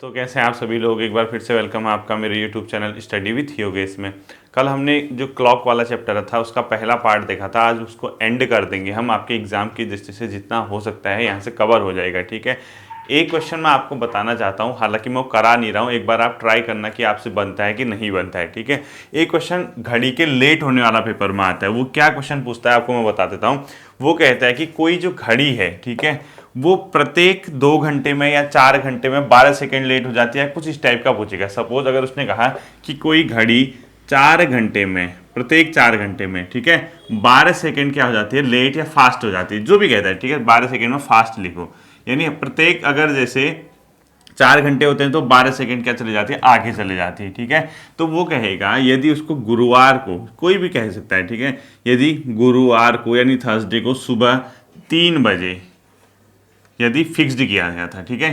तो कैसे हैं आप सभी लोग। एक बार फिर से वेलकम है आपका मेरे YouTube channel study with Yogesh में। कल हमने जो क्लॉक वाला चैप्टर था उसका पहला पार्ट देखा था, आज उसको एंड कर देंगे हम। आपके एग्जाम की दृष्टि से जितना हो सकता है यहाँ से कवर हो जाएगा, ठीक है। एक क्वेश्चन मैं आपको बताना चाहता हूँ, हालांकि मैं वो करा नहीं रहा हूँ, एक बार आप ट्राई करना कि आपसे बनता है कि नहीं बनता है, ठीक है। एक क्वेश्चन घड़ी के लेट होने वाला पेपर में आता है। वो क्या क्वेश्चन पूछता है आपको मैं बता देता हूँ। वो कहता है कि कोई जो घड़ी है, ठीक है, वो प्रत्येक 2 घंटे में या 4 घंटे में 12 सेकेंड लेट हो जाती है, कुछ इस टाइप का पूछेगा। सपोज अगर उसने कहा कि कोई घड़ी 4 घंटे में, प्रत्येक 4 घंटे में, ठीक है, 12 सेकेंड क्या हो जाती है, लेट या फास्ट हो जाती है, जो भी कहता है, ठीक है। 12 सेकेंड में फास्ट लिखो, यानी प्रत्येक अगर जैसे 4 घंटे होते हैं तो 12 सेकेंड क्या चले जाती है, आगे चले जाती है, ठीक है। तो वो कहेगा यदि उसको गुरुवार को, कोई भी कह सकता है, ठीक है, यदि गुरुवार को यानी थर्सडे को सुबह 3 बजे यदि फिक्स्ड किया गया था, ठीक है,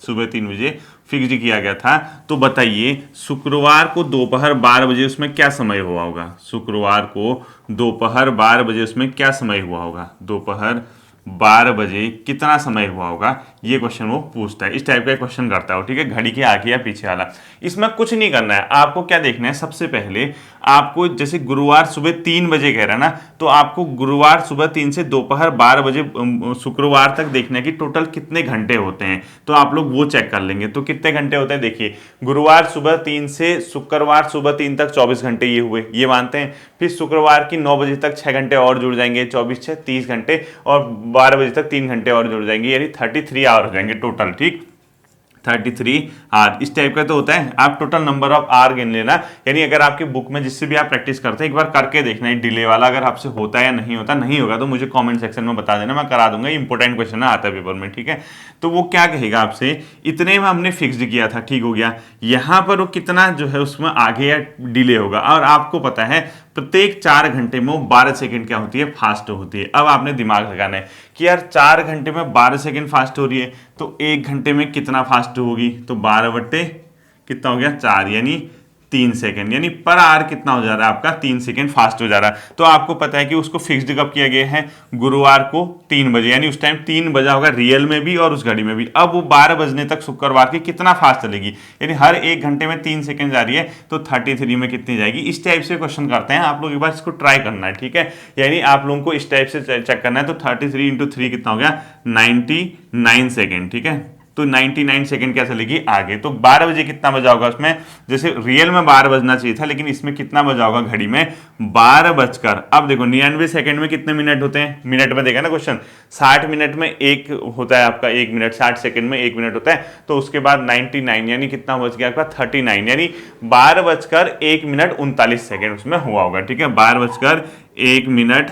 सुबह 3 बजे फिक्स्ड किया गया था, तो बताइए शुक्रवार को दोपहर 12 बजे उसमें क्या समय हुआ होगा। शुक्रवार को दोपहर 12 बजे उसमें क्या समय हुआ होगा, दोपहर 12 बजे कितना समय हुआ होगा, ये क्वेश्चन वो पूछता है। इस टाइप का क्वेश्चन करता है, ठीक है, घड़ी के आगे या पीछे वाला। इसमें कुछ नहीं करना है, आपको क्या देखना है, सबसे पहले आपको जैसे गुरुवार सुबह 3 बजे कह रहा है ना, तो आपको गुरुवार सुबह 3 से दोपहर 12 बजे शुक्रवार तक देखना है कि टोटल कितने घंटे होते हैं। तो आप लोग वो चेक कर लेंगे। तो कितने घंटे होते हैं, देखिए गुरुवार सुबह 3 से शुक्रवार सुबह 3 तक 24 घंटे ये हुए, ये मानते हैं। फिर शुक्रवार की 9 बजे तक 6 घंटे और जुड़ जाएंगे, 24 6 30 घंटे, और 12 बजे तक 3 घंटे और जुड़ जाएंगे, यानी 33 आवर हो जाएंगे टोटल, ठीक, 33 आर। इस टाइप का तो होता है। आप टोटल नंबर ऑफ आर गिन लेना, यानी अगर आपकी बुक में जिससे भी आप प्रैक्टिस करते हैं एक बार करके देखना है डिले वाला, अगर आपसे होता है या नहीं होता। नहीं होगा तो मुझे कमेंट सेक्शन में बता देना, मैं करा दूंगा। इंपॉर्टेंट क्वेश्चन आता है पेपर में, ठीक है। तो वो क्या कहेगा आपसे, इतने में हमने फिक्स्ड किया था, ठीक हो गया, यहाँ पर वो कितना जो है उसमें आगे या डिले होगा। और आपको पता है प्रत्येक 4 घंटे में वो 12 सेकेंड क्या होती है, फास्ट होती है। अब आपने दिमाग लगाना है कि यार 4 घंटे में 12 सेकेंड फास्ट हो रही है, तो 1 घंटे में कितना फास्ट होगी, तो 12 बट्टे कितना हो गया 4, यानी 3 सेकेंड, यानी पर आवर कितना हो जा रहा है आपका, 3 सेकेंड फास्ट हो जा रहा है। तो आपको पता है कि उसको फिक्स्ड कब किया गया है, गुरुवार को 3 बजे, यानी उस टाइम 3 बजा होगा रियल में भी और उस घड़ी में भी। अब वो 12 बजने तक शुक्रवार की कितना फास्ट चलेगी, यानी हर 1 घंटे में 3 सेकेंड जा रही है, तो 33 में कितनी जाएगी। इस टाइप से क्वेश्चन करते हैं, आप लोग एक बार इसको ट्राई करना है, ठीक है। यानी आप लोगों को इस टाइप से चेक करना है। तो 33 इंटू 3 कितना हो गया, 99 सेकेंड, ठीक है। तो 99 सेकेंड क्या चलेगी आगे। तो 12 बजे कितना बजा होगा उसमें, जैसे रियल में 12 बजना चाहिए था, लेकिन इसमें कितना बजा होगा घड़ी में, 12 बजकर, अब देखो 99 सेकेंड में कितने मिनट होते हैं, मिनट में देखा ना क्वेश्चन, 60 मिनट में एक होता है आपका 1 मिनट, 60 सेकेंड में 1 मिनट होता है। तो उसके बाद 99 यानी कितना बच गया आपका 39, यानी 12 बजकर 1 मिनट 39 सेकेंड उसमें हुआ होगा, ठीक है। 12 बजकर 1 मिनट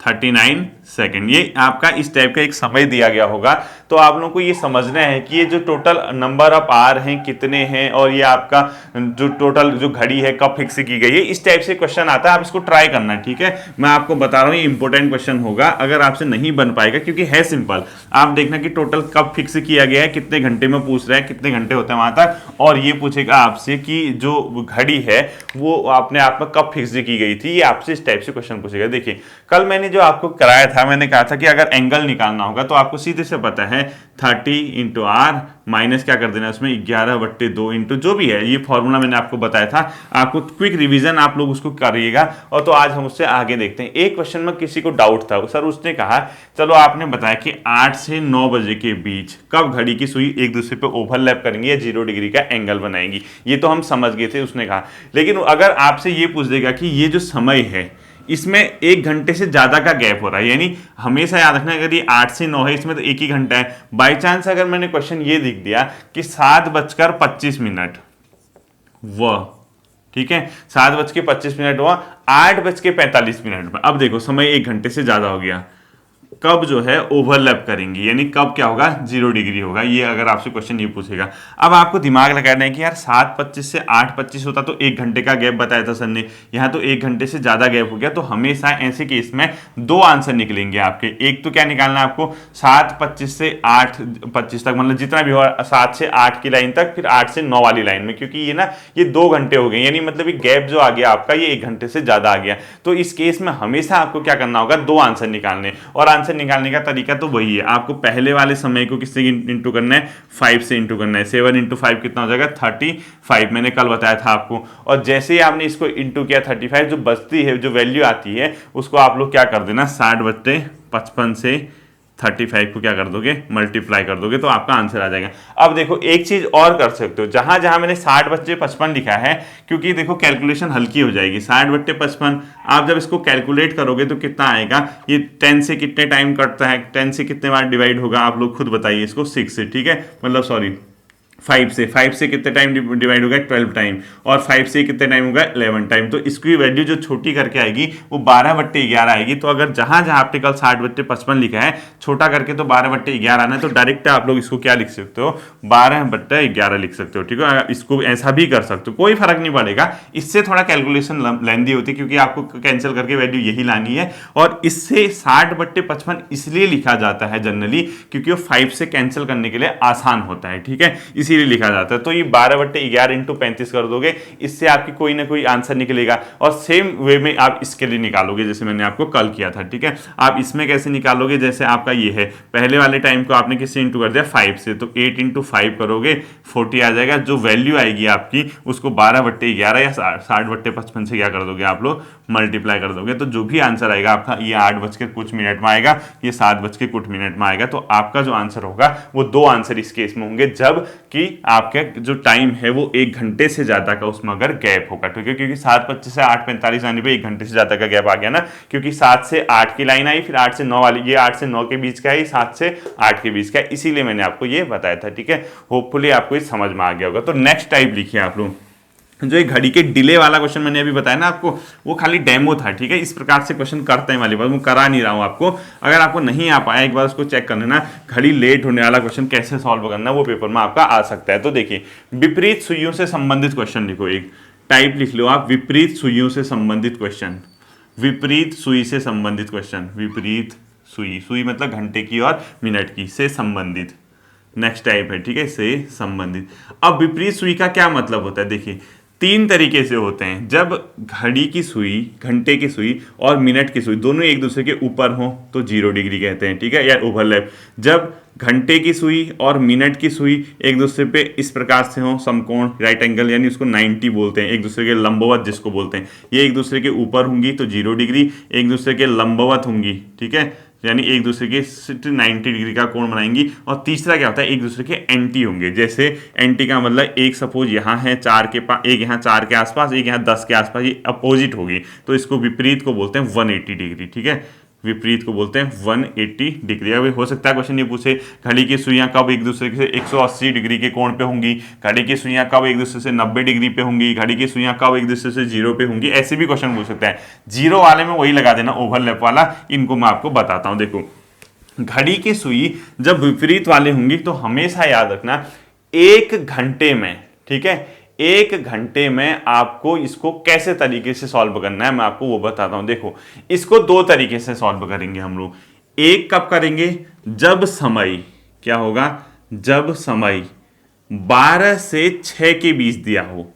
39 सेकेंड, ये आपका इस टाइप का एक समय दिया गया होगा। तो आप लोगों को ये समझना है कि ये जो टोटल नंबर ऑफ आर हैं कितने हैं, और ये आपका जो टोटल जो घड़ी है कब फिक्स की गई है। इस टाइप से क्वेश्चन आता है, आप इसको ट्राई करना, ठीक है। मैं आपको बता रहा हूँ ये इंपॉर्टेंट क्वेश्चन होगा, अगर आपसे नहीं बन पाएगा क्योंकि है सिंपल। आप देखना कि टोटल कब फिक्स किया गया है, कितने घंटे में पूछ रहा है, कितने घंटे होते हैं वहां तक, और ये पूछेगा आपसे कि जो घड़ी है वो अपने आप में कब फिक्स की गई थी। ये आपसे इस टाइप से क्वेश्चन पूछेगा। देखिए कल मैंने जो आपको कराया था, मैंने कहा था कि अगर एंगल निकालना होगा तो आपको सीधे से पता है 30 इंटू आर माइनस क्या कर देना है उसमें 11/2 इंटू जो भी है, ये फॉर्मूला मैंने आपको बताया था। आपको क्विक रिवीजन आप लोग उसको करिएगा। और तो आज हम उससे आगे देखते हैं। एक क्वेश्चन में किसी को डाउट था, सर उसने कहा चलो आपने बताया कि 8 से 9 बजे के बीच कब घड़ी की सुई एक दूसरे पे ओवरलैप करेंगी या 0 डिग्री का एंगल बनाएंगी, ये तो हम समझ गए थे, उसने कहा। लेकिन अगर आपसे ये पूछ देगा कि ये जो समय है इसमें 1 घंटे से ज्यादा का गैप हो रहा है, यानी हमेशा याद रखना अगर ये 8 से 9 है इसमें तो 1 ही घंटा है। बाई चांस अगर मैंने क्वेश्चन ये लिख दिया कि 7:25 वह, ठीक है, 7:25 हुआ 8:45 में, अब देखो समय 1 घंटे से ज्यादा हो गया, कब जो है ओवरलैप करेंगी, यानी कब क्या होगा 0 डिग्री होगा। ये अगर आपसे क्वेश्चन ये पूछेगा। अब आपको दिमाग लगाना है कि यार 7:25 से 8:25 होता तो 1 घंटे का गैप बताया था सर ने, यहाँ तो 1 घंटे से ज्यादा गैप हो गया। तो हमेशा ऐसे केस में 2 आंसर निकलेंगे आपके। एक तो क्या निकालना है आपको 7:25 से 8:25 तक, मतलब जितना भी हो 7 से 8 की लाइन तक, फिर 8 से 9 वाली लाइन में, क्योंकि ये ना ये 2 घंटे हो गए, यानी मतलब ये गैप जो आ गया आपका ये 1 घंटे से ज्यादा आ गया। तो इस केस में हमेशा आपको क्या करना होगा 2 आंसर निकालने, और आंसर आंसर निकालने का तरीका तो वही है, आपको पहले वाले समय को किससे इंटू करना है, 5 से इंटू करना है। 7 × 5 कितना हो जाएगा, 35, मैंने कल बताया था आपको। और जैसे ही आपने इसको इंटू किया 35, जो बचती है, जो वैल्यू आती है, उसको आप लोग क्या कर देना, 60/55 से 35 को क्या कर दोगे, मल्टीप्लाई कर दोगे, तो आपका आंसर आ जाएगा। अब देखो एक चीज और कर सकते हो, जहां जहां मैंने 60/55 लिखा है, क्योंकि देखो कैलकुलेशन हल्की हो जाएगी। 60/55 आप जब इसको कैलकुलेट करोगे तो कितना आएगा, ये 10 से कितने टाइम कटता है, 10 से कितने बार डिवाइड होगा, आप लोग खुद बताइए इसको, 6 से, ठीक है, मतलब सॉरी 5 से कितने टाइम डिवाइड होगा, 12 टाइम, और 5 से कितने टाइम होगा, 11 टाइम। तो इसकी वैल्यू जो छोटी करके आएगी वो 12/11 आएगी। तो अगर जहां जहां आपने कल 60/55 लिखा है, छोटा करके तो 12/11 आना है, तो डायरेक्ट आप लोग इसको क्या लिख सकते हो, 12/11 लिख सकते हो, ठीक है। इसको ऐसा भी कर सकते हो, कोई फर्क नहीं पड़ेगा। इससे थोड़ा कैलकुलेशन लेंदी होती है, क्योंकि आपको कैंसिल करके वैल्यू यही लानी है। और इससे 60/55 इसलिए लिखा जाता है जनरली, क्योंकि वो 5 से कैंसिल करने के लिए आसान होता है, ठीक है, इसीलिए लिखा जाता है। तो ये 12/11 × 35 कर दोगे, इससे आपकी कोई ना कोई आंसर निकलेगा। और सेम वे में आप इसके लिए निकालोगे, जैसे मैंने आपको कल किया था, ठीक है। आप इसमें कैसे निकालोगे, जैसे आपका ये है, पहले वाले टाइम को आपने किससे इंटू कर दिया, 5 से, तो 8 × 5 करोगे, 40 आ जाएगा। जो वैल्यू आएगी आपकी, उसको 12/11 या 60/55 से क्या कर दोगे, आप लोग मल्टीप्लाई कर दोगे। तो जो भी आंसर आएगा आपका, ये 8 कुछ मिनट में आएगा, ये 7 कुछ मिनट में आएगा। तो आपका जो आंसर होगा वो 2 आंसर इस केस में होंगे, जब कि आपका जो टाइम है वो 1 घंटे से ज्यादा का उसमें अगर गैप होगा, ठीक है। क्योंकि 7:25 से 8:45 आने पे 1 घंटे से ज्यादा का गैप आ गया ना, क्योंकि 7 से 8 की लाइन आई, फिर 8 से 9 वाली, ये 8 से 9 के बीच का है, 7 से 8 के बीच का है, इसीलिए मैंने आपको ये बताया था, ठीक है। होपफुली आपको ये समझ में आ गया होगा। तो नेक्स्ट टाइप लिखिए आप लोग, जो एक घड़ी के डिले वाला क्वेश्चन मैंने अभी बताया ना आपको, वो खाली डेमो था, ठीक है। इस प्रकार से क्वेश्चन करते हैं वाली बात, वो करा नहीं रहा हूं आपको। अगर आपको नहीं आ पाया, एक बार उसको चेक कर लेना, घड़ी लेट होने वाला क्वेश्चन कैसे सॉल्व करना, वो पेपर में आपका आ सकता है। तो देखिए, विपरीत सुइयों से संबंधित क्वेश्चन लिखो, एक टाइप लिख लो आप, विपरीत सुइयों से संबंधित क्वेश्चन, विपरीत सुई से संबंधित क्वेश्चन, विपरीत सुई, सुई मतलब घंटे की और मिनट की, से संबंधित नेक्स्ट टाइप है, ठीक है, से संबंधित। अब विपरीत सुई का क्या मतलब होता है, देखिए 3 तरीके से होते हैं। जब घड़ी की सुई, घंटे की सुई और मिनट की सुई दोनों एक दूसरे के ऊपर हो तो 0 डिग्री कहते हैं, ठीक है, या ओवरलैप। जब घंटे की सुई और मिनट की सुई एक दूसरे पे इस प्रकार से हो, समकोण, राइट एंगल, यानी उसको 90 बोलते हैं, एक दूसरे के लंबवत जिसको बोलते हैं, ये एक दूसरे के ऊपर होंगी तो 0 डिग्री, एक दूसरे के लंबवत होंगी, ठीक है, यानी एक दूसरे के 90 डिग्री का कोण बनाएंगी। और तीसरा क्या होता है, एक दूसरे के एंटी होंगे। जैसे एंटी का मतलब, एक सपोज यहाँ है 4 के पास, एक यहाँ 4 के आसपास, एक यहाँ 10 के आसपास, ये अपोजिट होगी, तो इसको विपरीत को बोलते हैं 180 डिग्री, ठीक है, विपरीत को बोलते हैं 180 डिग्री। अब हो सकता है क्वेश्चन ये पूछे, घड़ी की सुइयां कब एक दूसरे से 180 डिग्री के कोण पे होंगी, घड़ी की सुइयां कब एक दूसरे से 90 डिग्री पे होंगी, घड़ी की सुइयां कब एक दूसरे से 0 पे होंगी, ऐसे भी क्वेश्चन पूछ सकता है। 0 वाले में वही लगा देना, ओवरलैप वाला, इनको मैं आपको बताता हूं। देखो, घड़ी की सुई जब विपरीत वाले होंगी तो हमेशा याद रखना, 1 घंटे में, ठीक है, 1 घंटे में आपको इसको कैसे तरीके से सॉल्व करना है, मैं आपको वो बताता हूं। देखो, इसको 2 तरीके से सॉल्व करेंगे हम लोग। एक कब करेंगे, जब समय क्या होगा, जब समय 12 से 6 के बीच दिया हो,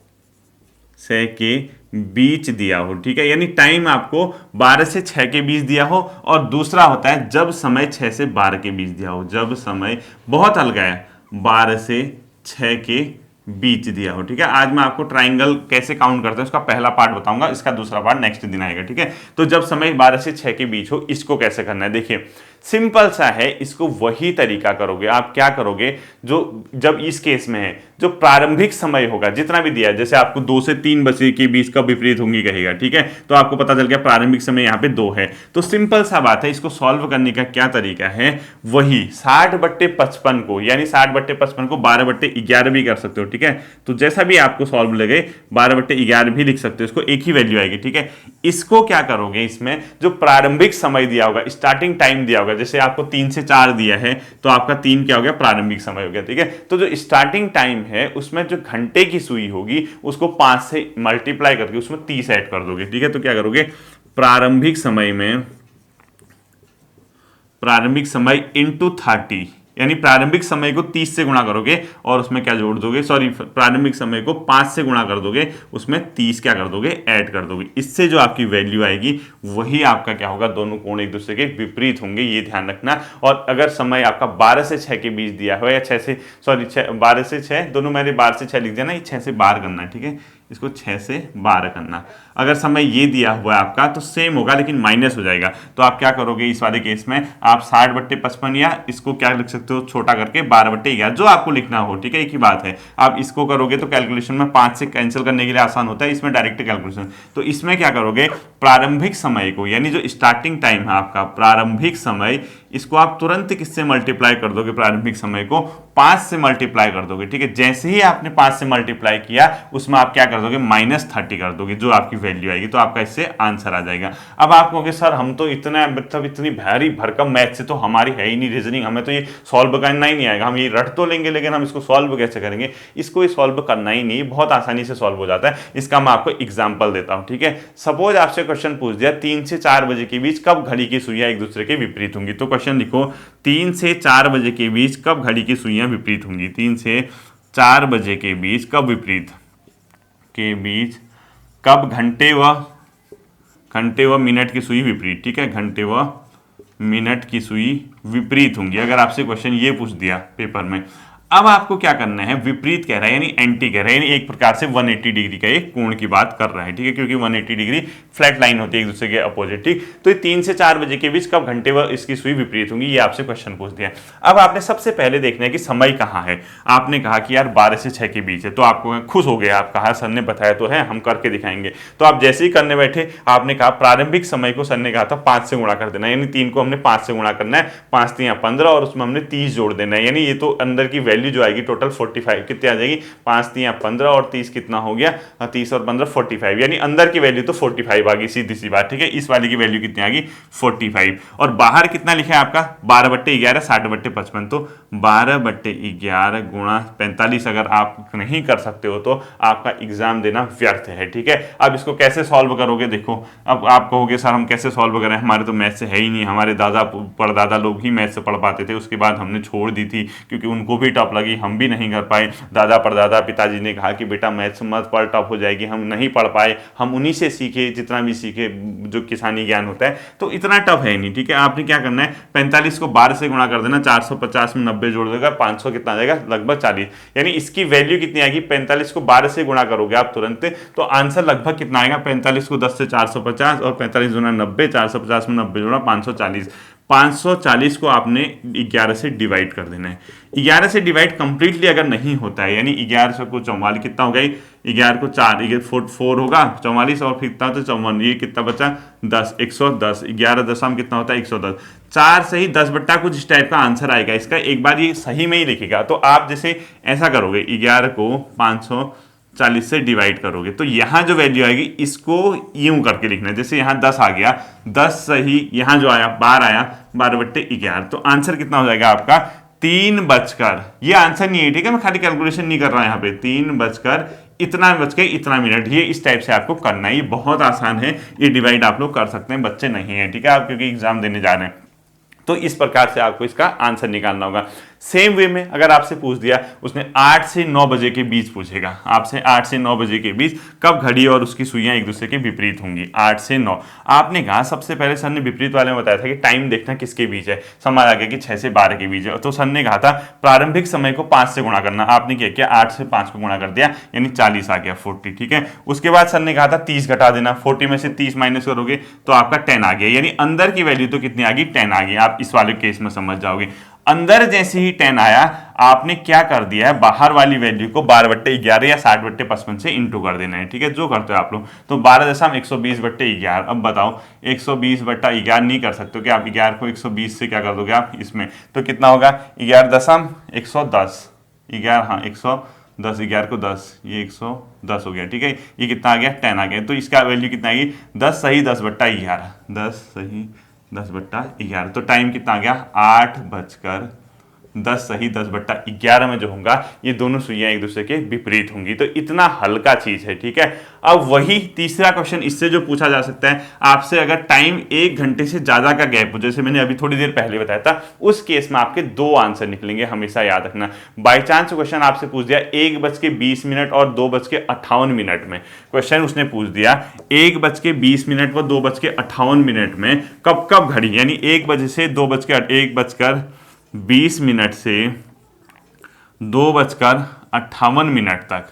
6 के बीच दिया हो, ठीक है, यानी टाइम आपको 12 से 6 के बीच दिया हो। और दूसरा होता है जब समय 6 से 12 के बीच दिया हो, जब समय बहुत हल्का है, 12 से 6 के बीच दिया हो, ठीक है। आज मैं आपको ट्राइंगल कैसे काउंट करते हैं उसका पहला पार्ट बताऊंगा, इसका दूसरा पार्ट नेक्स्ट दिन आएगा, ठीक है। तो जब समय 12 से 6 के बीच हो, इसको कैसे करना है, देखिए सिंपल सा है, इसको वही तरीका करोगे। आप क्या करोगे, जो जब इस केस में है, जो प्रारंभिक समय होगा जितना भी दिया है, जैसे आपको 2 से 3 बजे के बीच का विपरीत होंगी कहेगा, ठीक है, तो आपको पता चल गया प्रारंभिक समय यहाँ पे 2 है। तो सिंपल सा बात है, इसको सॉल्व करने का क्या तरीका है, वही 60/55 को, यानी 60/55 को 12/11 भी कर सकते हो, ठीक है। तो जैसा भी आपको सॉल्व लगे 12/11 भी लिख सकते हो, इसको एक ही वैल्यू आएगी, ठीक है। इसको क्या करोगे, इसमें जो प्रारंभिक समय दिया होगा, स्टार्टिंग टाइम दिया होगा, जैसे आपको 3 से 4 दिया है तो आपका 3 क्या हो गया, प्रारंभिक समय हो गया, ठीक है। तो जो स्टार्टिंग टाइम है उसमें जो घंटे की सुई होगी उसको 5 से मल्टीप्लाई करके उसमें 30 ऐड कर दोगे, ठीक है। तो क्या करोगे, प्रारंभिक समय में, प्रारंभिक समय इंटू 30, यानी प्रारंभिक समय को 30 से गुणा करोगे और उसमें क्या जोड़ दोगे, सॉरी प्रारंभिक समय को 5 से गुणा कर दोगे, उसमें 30 क्या कर दोगे, ऐड कर दोगे। इससे जो आपकी वैल्यू आएगी वही आपका क्या होगा, दोनों कोण एक दूसरे के विपरीत होंगे, ये ध्यान रखना। और अगर समय आपका 12 से 6 के बीच दिया हो या 6 से, सॉरी 12 से 6, दोनों मैंने 12 से 6 लिख दिया ना, ये 6 से 12 करना है, ठीक है, इसको 6 से 12 करना। अगर समय ये दिया हुआ है आपका तो सेम होगा लेकिन माइनस हो जाएगा, तो आप क्या करोगे इस वाले केस में, आप 60/55 या इसको क्या लिख सकते हो छोटा करके 12/11, जो आपको लिखना हो, ठीक है, एक ही बात है। आप इसको करोगे तो कैलकुलेशन में 5 से कैंसिल करने के लिए आसान होता है, इसमें डायरेक्ट कैलकुलेशन। तो इसमें क्या करोगे, प्रारंभिक समय को यानी जो स्टार्टिंग टाइम है आपका प्रारंभिक समय, इसको आप तुरंत किससे मल्टीप्लाई कर दोगे, प्रारंभिक समय को 5 से मल्टीप्लाई कर दोगे, ठीक है। जैसे ही आपने 5 से मल्टीप्लाई किया उसमें आप क्या कर दोगे, -30 कर दोगे, जो आपकी वैल्यू आएगी, तो आपका इससे आंसर आ जाएगा। अब आप कहोगे सर हम तो इतना मतलब इतनी भारी भरकम मैथ से तो हमारी है ही नहीं रीजनिंग, हमें तो ये सॉल्व करना ही नहीं आएगा, हम ये रट तो लेंगे लेकिन हम इसको सॉल्व कैसे करेंगे। इसको ये सॉल्व करना ही नहीं, बहुत आसानी से सॉल्व हो जाता है। इसका मैं आपको एग्जाम्पल देता हूँ, ठीक है। सपोज आपसे क्वेश्चन पूछ दिया 3 से 4 बजे के बीच कब घड़ी की सुइयां एक दूसरे के विपरीत होंगी, तो क्वेश्चन लिखो 3 से 4 बजे के बीच कब घड़ी की सुइयां विपरीत होंगी। 3 से 4 बजे के बीच कब विपरीत, के बीच कब घंटे व मिनट की सुई विपरीत, ठीक है, घंटे व मिनट की सुई विपरीत होंगी। अगर आपसे क्वेश्चन ये पूछ दिया पेपर में, अब आपको क्या करना है, विपरीत कह रहा है यानी एंटी कह रहा है, यानी एक प्रकार से 180 डिग्री का एक कोण की बात कर रहा है, ठीक है, क्योंकि 180 डिग्री फ्लैट लाइन होती है एक दूसरे के अपोजिट, ठीक। तो 3 से 4 बजे के बीच कब घंटे व इसकी सुई विपरीत होंगी, ये आपसे क्वेश्चन पूछ दिया। अब आपने सबसे पहले देखना है कि समय कहाँ है। आपने कहा कि यार 12 से 6 के बीच है, तो आपको खुश हो गया, आप कहा सर ने बताया तो है, हम करके दिखाएंगे। तो आप जैसे ही करने बैठे आपने कहा प्रारंभिक समय को सर ने कहा था 5 से गुणा कर देना, यानी 3 को हमने 5 से गुणा करना है, 5 3 15 और उसमें हमने 30 जोड़ देना है, यानी ये तो अंदर की वैल्यू जो आएगी टोटल 45 कितनी आ जाएगी, 5 3 15 और 30 कितना हो गया, 30 और 15 45, यानी अंदर की वैल्यू तो 45 आ गई, सीधी सी बात, ठीक है। इस वाले की वैल्यू कितनी आ गई 45, और बाहर कितना लिखा है आपका 12/11 60/55, तो 12/11 गुणा 45 अगर आप नहीं कर सकते हो तो आपका एग्जाम देना व्यर्थ है, ठीक है। अब इसको कैसे सॉल्व करोगे, देखो अब आप कहोगे सर हम कैसे सॉल्व करें, हमारे तो मैथ से है ही नहीं, हमारे दादा परदादा लोग ही मैथ से पढ़ पाते थे, उसके बाद हमने छोड़ दी थी क्योंकि उनको भी टफ लगी, हम भी नहीं कर पाए। दादा परदादा पिताजी ने कहा कि बेटा मैथ्स मत पढ़, टफ हो जाएगी, हम नहीं पढ़ पाए, हम उन्हीं से सीखे जितना भी सीखे जो किसानी ज्ञान होता है, तो इतना टफ है नहीं, ठीक है। आपने क्या करना है 45 को 12 से गुणा कर देना, 450 में 90 जोड़ देगा 500 कितना आ जाएगा लगभग 40, यानी इसकी वैल्यू कितनी आएगी, 45 को 12 से गुणा करोगे आप तुरंत तो आंसर लगभग कितना आएगा, 45 को 10 से 450 और 45 गुना 90, 450 में 90 जोड़ा 540, 540 को आपने 11 से डिवाइड कर देना है। 11 से डिवाइड कंप्लीटली अगर नहीं होता है, यानी 11 को 44 कितना हो गई, 11 को 4 होगा 44 और फिर कितना, तो 54, ये कितना बचा 10, 110, 11 दशम कितना होता है 110, 4 से ही 10 बट्टा कुछ इस टाइप का आंसर आएगा इसका। एक बार ये सही में ही लिखेगा, तो आप जैसे ऐसा करोगे 11 को 540 से डिवाइड करोगे तो यहाँ जो वैल्यू आएगी इसको यूं करके लिखना है, जैसे यहाँ 10 आ गया, 10 सही यहाँ जो आया 12 आया, 12/11, तो आंसर कितना हो जाएगा आपका 3 बजकर, ये आंसर नहीं है, ठीक है, मैं खाली कैलकुलेशन नहीं कर रहा यहाँ पे, 3 बजकर इतना बज के इतना मिनट, ये इस टाइप से आपको करना है, ये बहुत आसान है, ये डिवाइड आप लोग कर सकते हैं, बच्चे नहीं है, ठीक है, आप क्योंकि एग्जाम देने जा रहे हैं, तो इस प्रकार से आपको इसका आंसर निकालना होगा। सेम वे में अगर आपसे पूछ दिया उसने 8 से 9 बजे के बीच पूछेगा, आपसे 8 से 9 बजे के बीच कब घड़ी और उसकी सुइयां एक दूसरे के विपरीत होंगी, 8 से 9। आपने कहा सबसे पहले सर ने विपरीत वाले में बताया था कि टाइम देखना किसके बीच है, समझ आ गया कि 6 से 12 के बीच है, तो सर ने कहा था प्रारंभिक समय को 5 से गुणा करना, आपने क्या किया 8 से 5 को गुणा कर दिया, यानी 40 आ गया 40, ठीक है। उसके बाद सर ने कहा था 30 घटा देना, 40 में से 30 माइनस करोगे तो आपका 10 आ गया, यानी अंदर की वैल्यू तो कितनी आ गई 10 आ गई, आप इस वाले केस में समझ जाओगे। अंदर जैसे ही 10 आया आपने क्या कर दिया है, बाहर वाली वैल्यू को 12/11 या 60/55 से इंटू कर देना है, ठीक है, जो करते हो आप लोग, तो 12.120/11। अब बताओ 120/11 नहीं कर सकते कि आप 11 को 120 से क्या कर दोगे आप इसमें, तो कितना होगा 11.110, 11 हाँ 110, 11 को 10, ये 110 हो गया, ठीक है, ये कितना आ गया 10 आ गया, तो इसका वैल्यू कितना आएगी 10 सही 10/11, 10 सही 10/11, तो टाइम कितना आ गया 8 बजकर 10 सही 10/11 में जो होगा ये दोनों सुइयां एक दूसरे के विपरीत होंगी। तो इतना हल्का चीज है, ठीक है। अब वही तीसरा क्वेश्चन इससे जो पूछा जा सकता है आपसे, अगर टाइम 1 घंटे से ज्यादा का गैप हो, जैसे मैंने अभी थोड़ी देर पहले बताया था, उस केस में आपके 2 आंसर निकलेंगे, हमेशा याद रखना। बाई चांस क्वेश्चन आपसे पूछ दिया 1:20 और 2:58 में, क्वेश्चन उसने पूछ दिया 1:20 व 2:58 में कब कब घड़ी, यानी 1 बजे से 1:20 से 2:58 तक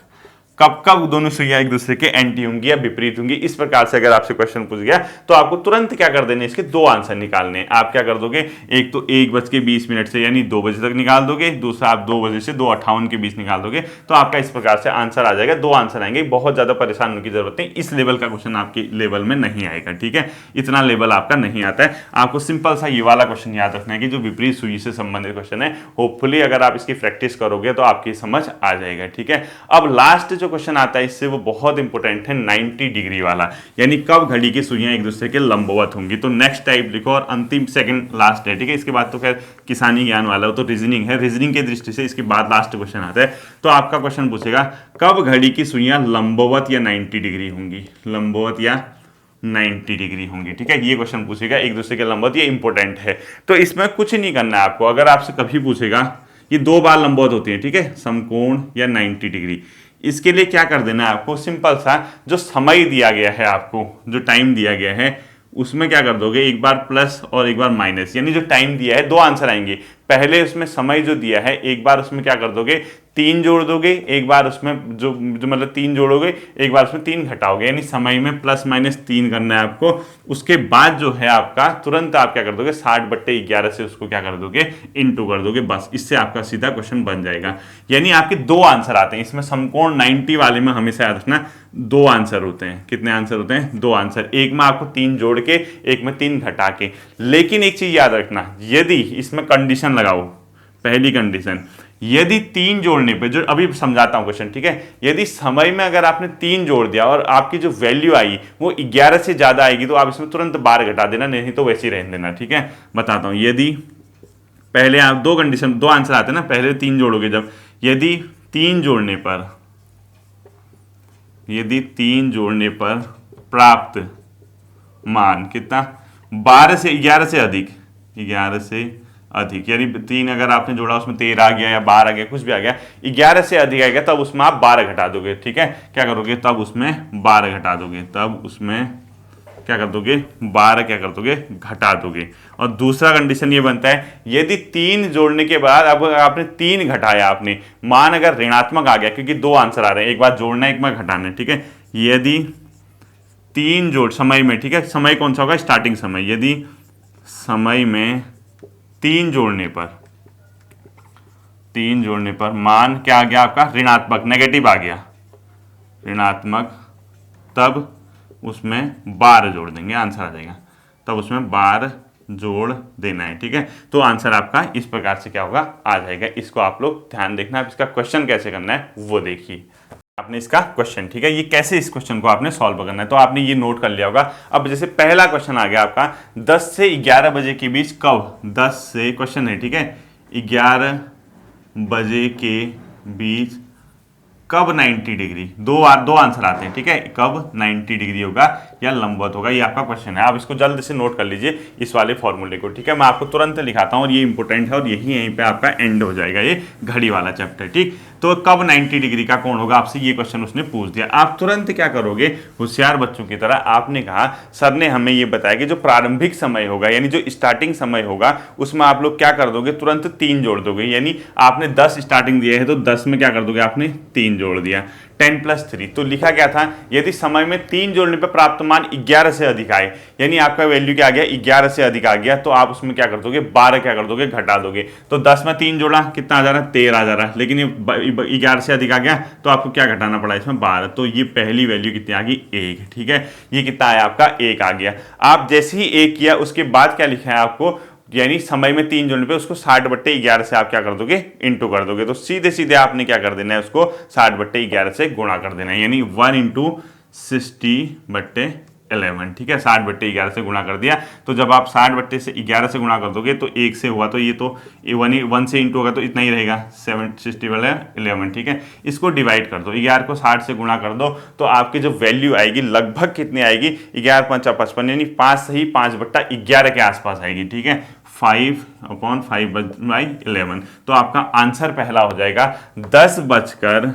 कब कब दोनों सुइयां एक दूसरे के एंटी होंगी या विपरीत होंगी। इस प्रकार से अगर आपसे क्वेश्चन पूछ गया तो आपको तुरंत क्या कर देने, इसके 2 आंसर निकालने हैं। आप क्या कर दोगे, एक तो 1:20 से यानी 2 बजे तक निकाल दोगे, दूसरा आप 2 बजे से 2:58 के बीच निकाल दोगे, तो आपका इस प्रकार से आंसर आ जाएगा। 2 आंसर आएंगे, बहुत ज्यादा परेशान होने की जरूरत नहीं। इस लेवल का क्वेश्चन आपके लेवल में नहीं आएगा, ठीक है, इतना लेवल आपका नहीं आता है। आपको सिंपल सा ये वाला क्वेश्चन याद रखना है कि जो विपरीत सुई से संबंधित क्वेश्चन है, होपफुली अगर आप इसकी प्रैक्टिस करोगे तो आपकी समझ आ जाएगा, ठीक है। अब लास्ट जो क्वेश्चन आता है वो बहुत इंपॉर्टेंट है, 90 डिग्री वाला, यानी कब घड़ी की सुइयां एक दूसरे के लंबवत होंगी। तो नेक्स्ट टाइप लिखो और अंतिम सेकंड लास्ट है, ठीक है। इसके बाद तो खैर किसानी ज्ञान वाला हो, तो रीजनिंग है, रीजनिंग की दृष्टि से इसके बाद लास्ट क्वेश्चन आता है। तो आपका क्वेश्चन पूछेगा कब घड़ी की सुइयां लंबवत या 90 डिग्री होंगी, लंबवत या 90 डिग्री होंगी, ठीक है। ये क्वेश्चन पूछेगा एक दूसरे के लंबवत, ये इंपॉर्टेंट है। तो इसमें कुछ नहीं करना है आपको, अगर आपसे कभी पूछेगा ये 2 बार लंबवत होती है, ठीक है, समकोण या 90 डिग्री, इसके लिए क्या कर देना है आपको, सिंपल सा जो समय दिया गया है आपको, जो टाइम दिया गया है उसमें क्या कर दोगे, एक बार प्लस और एक बार माइनस, यानी जो टाइम दिया है 2 आंसर आएंगे। पहले उसमें समय जो दिया है एक बार उसमें क्या कर दोगे 3 जोड़ दोगे, एक बार उसमें जो मतलब 3 जोड़ोगे, एक बार उसमें 3 घटाओगे, यानी समय में +-3 करना है आपको। उसके बाद जो है आपका तुरंत आप क्या कर दोगे 60/11 से उसको क्या कर दोगे इंटू कर दोगे, बस इससे आपका सीधा क्वेश्चन बन जाएगा। यानी आपके 2 आंसर आते हैं इसमें, समकोण 90 वाले में हमेशा याद रखना 2 आंसर होते हैं। कितने आंसर होते हैं, 2 आंसर, एक में आपको 3 जोड़ के, एक में 3 घटा के। लेकिन एक चीज याद रखना, यदि इसमें कंडीशन लगाओ, पहली कंडीशन, यदि 3 जोड़ने पे, जो अभी समझाता हूं क्वेश्चन, ठीक है, यदि समय में अगर आपने 3 जोड़ दिया और आपकी जो वैल्यू आई वो 11 से ज्यादा आएगी तो आप इसमें तुरंत 12 घटा देना, नहीं तो वैसे ही रहने देना, ठीक है। बताता हूं, यदि पहले आप 2 कंडीशन, 2 आंसर आते हैं ना, पहले 3 जोड़ोगे जब, यदि 3 जोड़ने पर प्राप्त मान कितना 12 से 11 से अधिक, 11 से अधिक, यानी 3 अगर आपने जोड़ा उसमें 13 आ गया या 12 आ गया, कुछ भी आ गया, 11 से अधिक आ गया, तब उसमें आप 12 घटा दोगे, ठीक है। क्या करोगे, तब उसमें 12 घटा दोगे, तब उसमें क्या कर दोगे 12 क्या कर दोगे घटा दोगे। और दूसरा कंडीशन ये बनता है, यदि 3 जोड़ने के बाद अब आपने 3 घटाया, आपने मान अगर ऋणात्मक आ गया, क्योंकि 2 आंसर आ रहे हैं, एक बार जोड़ना एक बार घटाना है, ठीक है। यदि 3 जोड़ समय में, ठीक है, समय कौन सा होगा, स्टार्टिंग समय, यदि समय में 3 जोड़ने पर मान क्या आ गया आपका ऋणात्मक, नेगेटिव आ गया, ऋणात्मक, तब उसमें 12 जोड़ देंगे, आंसर आ जाएगा, तब उसमें 12 जोड़ देना है, ठीक है। तो आंसर आपका इस प्रकार से क्या होगा आ जाएगा। इसको आप लोग ध्यान देखना, आप इसका क्वेश्चन कैसे करना है वो देखिए। आपने इसका क्वेश्चन, ठीक है, ये कैसे इस क्वेश्चन को आपने सॉल्व करना है, तो आपने ये नोट कर लिया होगा। अब जैसे पहला क्वेश्चन आ गया आपका 10 से 11 बजे के बीच कब, 10 से क्वेश्चन है, ठीक है, 11 बजे के बीच कब 90 डिग्री, दो आंसर आते हैं, ठीक है, कब 90 डिग्री होगा या लंबवत होगा, ये आपका क्वेश्चन है। आप इसको जल्द से नोट कर लीजिए इस वाले फॉर्मूले को, ठीक है। मैं आपको तुरंत लिखाता हूँ और ये इंपॉर्टेंट है और यहीं पे आपका एंड हो जाएगा ये घड़ी वाला चैप्टर, ठीक। तो कब 90 डिग्री का कोण होगा, आपसे ये क्वेश्चन उसने पूछ दिया। आप तुरंत क्या करोगे, होशियार बच्चों की तरह आपने कहा सर ने हमें ये बताया कि जो प्रारंभिक समय होगा यानी जो स्टार्टिंग समय होगा उसमें आप लोग क्या कर दोगे, तुरंत 3 जोड़ दोगे। यानी आपने 10 स्टार्टिंग दिया है तो 10 में क्या कर दोगे, आपने 3 जोड़ दिया, 10 + 3। तो लिखा क्या था, यदि समय में 3 जोड़ने पर प्राप्त मान 11 से अधिक आए, यानी आपका वैल्यू क्या आ गया 11 से अधिक आ गया, तो आप उसमें क्या कर दोगे 12 क्या कर दोगे घटा दोगे। तो 10 में 3 जोड़ा कितना आ जा रहा है 13 आ जा रहा है, लेकिन ये 11 से अधिक आ गया तो आपको क्या घटाना पड़ा इसमें 12। तो ये पहली वैल्यू कितनी आ गई 1, ठीक है। ये कितना आया आपका 1 आ गया। आप जैसे ही 1 किया उसके बाद क्या लिखा है आपको, यानी समय में 3 जोड़ने पे उसको 60/11 से आप क्या कर दोगे इंटू कर दोगे। तो सीधे सीधे आपने क्या कर देना है उसको 60/11 से गुणा कर देना है, यानी 1 × 60/11, 11, ठीक है। 60/11 से गुणा कर दिया, तो जब आप 60/11 से गुणा कर दोगे तो 1 से हुआ, तो ये तो 1 से इंटू होगा तो इतना ही रहेगा 760/11, ठीक है। इसको डिवाइड कर दो, 11 को 60 से गुणा कर दो, तो आपकी जो वैल्यू आएगी लगभग कितनी आएगी, 11×5 = 55, यानी 5 सही 5/11 के आसपास आएगी, ठीक है। 5/5/11, तो आपका आंसर पहला हो जाएगा 10:05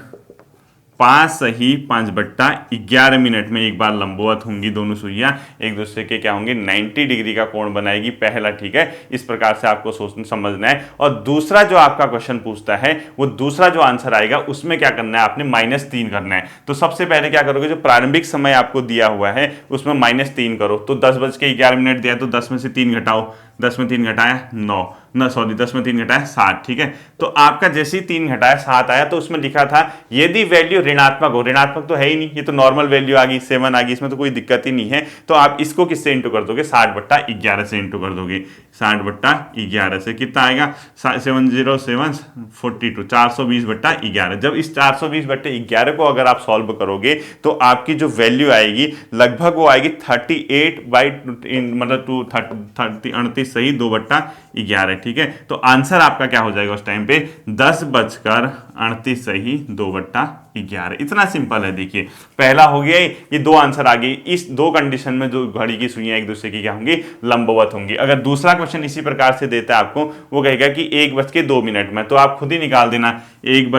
सही 5/11 में एक बार लंबवत होंगी दोनों सुइयां, एक दूसरे के क्या होंगे 90 डिग्री का कोण बनाएगी, पहला, ठीक है। इस प्रकार से आपको सोचना समझना है। और दूसरा जो आपका क्वेश्चन पूछता है, वो दूसरा जो आंसर आएगा उसमें क्या करना है, आपने -3 करना है। तो सबसे पहले क्या करोगे, जो प्रारंभिक समय आपको दिया हुआ है उसमें -3 करो, तो 10:11 दिया, तो 10 में से 3 घटाओ, 10 में 3 घटाया 9, 10 में 3 घटाया 7, ठीक है। तो आपका जैसे ही 3 घटाया 7 आया, तो उसमें लिखा था यदि वैल्यू ऋणात्मक हो, ऋणात्मक तो है ही नहीं, ये तो नॉर्मल वैल्यू आ गई 7 आ गई, इसमें तो कोई दिक्कत ही नहीं है। तो आप इसको किससे इंटू कर दोगे, 60/11 से इंटू कर दोगे। 60/11 से कितना आएगा, 707 42, 420/11। जब इस 420/11 को अगर आप सॉल्व करोगे तो आपकी जो वैल्यू आएगी लगभग वो आएगी 38 सही 2/11, ठीक है। तो आंसर आपका क्या हो जाएगा उस टाइम पे, 10:38 सही 2/11। इतना सिंपल है। देखिए पहला हो गया, ये दो आंसर आ गए। इस दो कंडीशन में जो घड़ी की सुइयां एक दूसरे की क्या होंगी, लंबवत होंगी। अगर दूसरा क्वेश्चन इसी प्रकार से देता है आपको, वो कहेगा कि 1:02 में, तो आप खुद ही निकाल देना, 1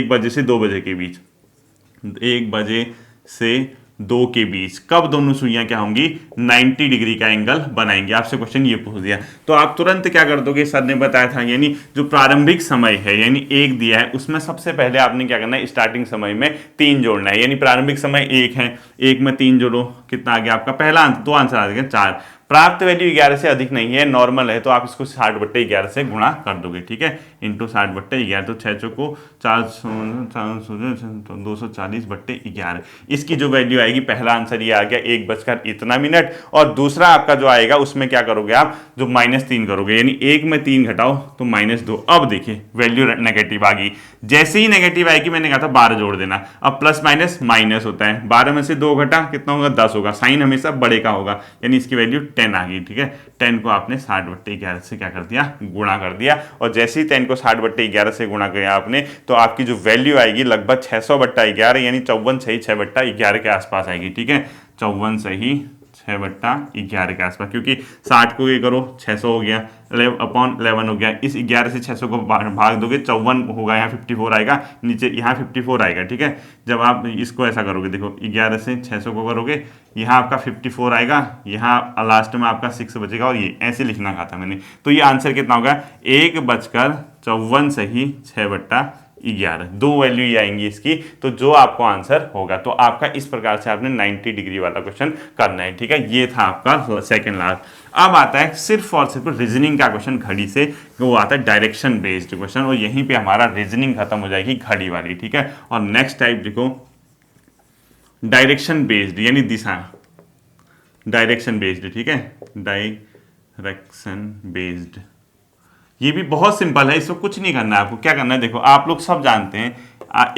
बजे से 2 बजे के बीच, 1 बजे से 2 के बीच कब दोनों सुइयां क्या होंगी, 90 डिग्री का एंगल बनाएंगे। आपसे क्वेश्चन ये पूछ दिया, तो आप तुरंत क्या कर दोगे, सर ने बताया था, यानी जो प्रारंभिक समय है, यानी 1 दिया है, उसमें सबसे पहले आपने क्या करना है, स्टार्टिंग समय में 3 जोड़ना है। यानी प्रारंभिक समय 1 है, 1 में 3 जोड़ो, कितना आ गया आपका, पहला आंसर, 2 आंसर आ गए 4। प्राप्त वैल्यू 11 से अधिक नहीं है, नॉर्मल है, तो आप इसको 60/11 से गुणा कर दोगे, ठीक है, इंटू 60/11, तो 6 चौको 240/11। इसकी जो वैल्यू आएगी, पहला आंसर ये आ गया 1:इतना। और दूसरा आपका जो आएगा उसमें क्या करोगे आप, जो -3 करोगे, यानी 1 में 3 घटाओ तो -2। अब देखिए वैल्यू नेगेटिव आ गई, जैसे ही नेगेटिव आएगी, मैंने कहा था 12 जोड़ देना। अब प्लस माइनस माइनस होता है, 12 में से 2 घटा कितना होगा, 10 होगा, साइन हमेशा बड़े का होगा, यानी इसकी वैल्यू 10 आ गई, ठीक है। 10 को आपने 60/11 से क्या कर दिया, गुणा कर दिया। और जैसे ही 10 को 60/11 से गुणा किया आपने, तो आपकी जो वैल्यू आएगी लगभग 600/11, यानी 54 सही 6/11 के आसपास आएगी, ठीक है। 54 सही 6/11 के आसपास, क्योंकि 60 को ये करो 600 हो गया, 11 हो गया, इस 11 से 600 को भाग दोगे 54 होगा, यहाँ 54 आएगा, नीचे यहाँ 54 आएगा, ठीक है। जब आप इसको ऐसा करोगे, देखो 11 से 600 को करोगे, यहाँ आपका 54 आएगा, यहाँ लास्ट में आपका 6 बचेगा, और ये ऐसे लिखना कहा था मैंने। तो ये आंसर कितना होगा, 1:54 सही 6/11, दो वैल्यू ही आएंगी इसकी, तो जो आपको आंसर होगा। तो आपका इस प्रकार से आपने 90 डिग्री वाला क्वेश्चन करना है, ठीक है। ये था आपका सेकंड लास्ट। अब आता है सिर्फ और सिर्फ रीजनिंग का क्वेश्चन घड़ी से, वो आता है डायरेक्शन बेस्ड क्वेश्चन, और यहीं पे हमारा रीजनिंग खत्म हो जाएगी घड़ी वाली, ठीक है। और नेक्स्ट टाइप देखो, डायरेक्शन बेस्ड, यानी दिशा, डायरेक्शन बेस्ड, ठीक है, डायरेक्शन बेस्ड। ये भी बहुत सिंपल है, इसमें कुछ नहीं करना है आपको। क्या करना है, देखो आप लोग सब जानते हैं,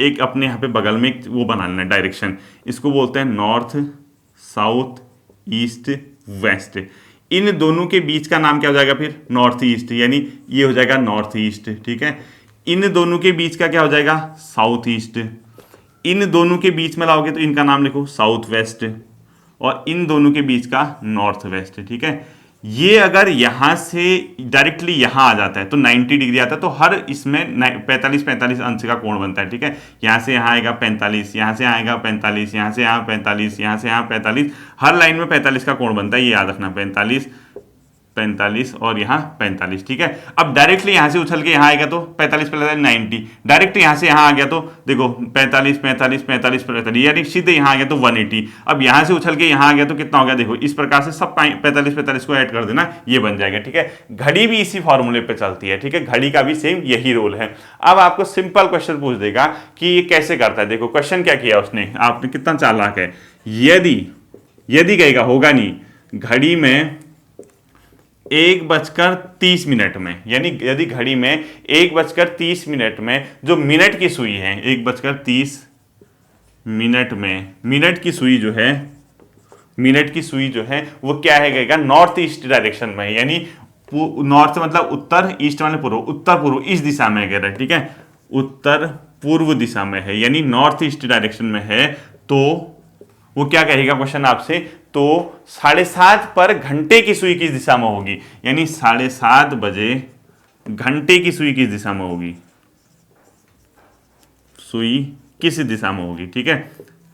एक अपने यहाँ पे बगल में एक वो बनाना है डायरेक्शन, इसको बोलते हैं नॉर्थ, साउथ, ईस्ट, वेस्ट। इन दोनों के बीच का नाम क्या हो जाएगा फिर, नॉर्थ ईस्ट, यानी ये हो जाएगा नॉर्थ ईस्ट, ठीक है। इन दोनों के बीच का क्या हो जाएगा, साउथ ईस्ट। इन दोनों के बीच में लाओगे तो इनका नाम लिखो साउथ वेस्ट, और इन दोनों के बीच का नॉर्थ वेस्ट, ठीक है। ये अगर यहां से डायरेक्टली यहां आ जाता है तो 90 डिग्री आता है, तो हर इसमें 45 अंश का कोण बनता है, ठीक है। यहां से यहां आएगा 45, यहां से आएगा 45, यहां से यहां 45, यहां से यहां 45, हर लाइन में 45 का कोण बनता है, ये याद रखना, 45 और यहाँ 45, ठीक है। अब डायरेक्टली यहाँ से उछल के यहाँ आएगा तो 45 प्लस 90, डायरेक्ट यहाँ से यहाँ आ गया तो देखो 45, यानी सीधे यहाँ आ गया तो 180। अब यहाँ से उछल के यहाँ आ गया तो कितना हो गया, देखो इस प्रकार से सब 45 को ऐड कर देना, ये बन जाएगा, ठीक है। घड़ी भी इसी फॉर्मूले पे चलती है, ठीक है, घड़ी का भी सेम यही रोल है। अब आपको सिंपल क्वेश्चन पूछ देगा कि ये कैसे करता है। देखो क्वेश्चन क्या किया उसने, आपने कितना चालाक है, यदि कहेगा होगा नहीं, घड़ी में 1:30 में, यानी यदि घड़ी में 1:30 में जो मिनट की सुई है, 1:30 में मिनट की सुई जो है, मिनट की सुई जो है वो क्या है कहेगा नॉर्थ ईस्ट डायरेक्शन में है, यानी नॉर्थ मतलब उत्तर, ईस्ट माने पूर्व, उत्तर पूर्व इस दिशा में कह रहा है, ठीक है, उत्तर पूर्व दिशा में है यानी नॉर्थ ईस्ट डायरेक्शन में है, तो वो क्या कहेगा क्वेश्चन आपसे, तो 7:30 पर घंटे की सुई किस दिशा में होगी, यानी 7:30 बजे घंटे की सुई किस दिशा में होगी, सुई किस दिशा में होगी, ठीक है,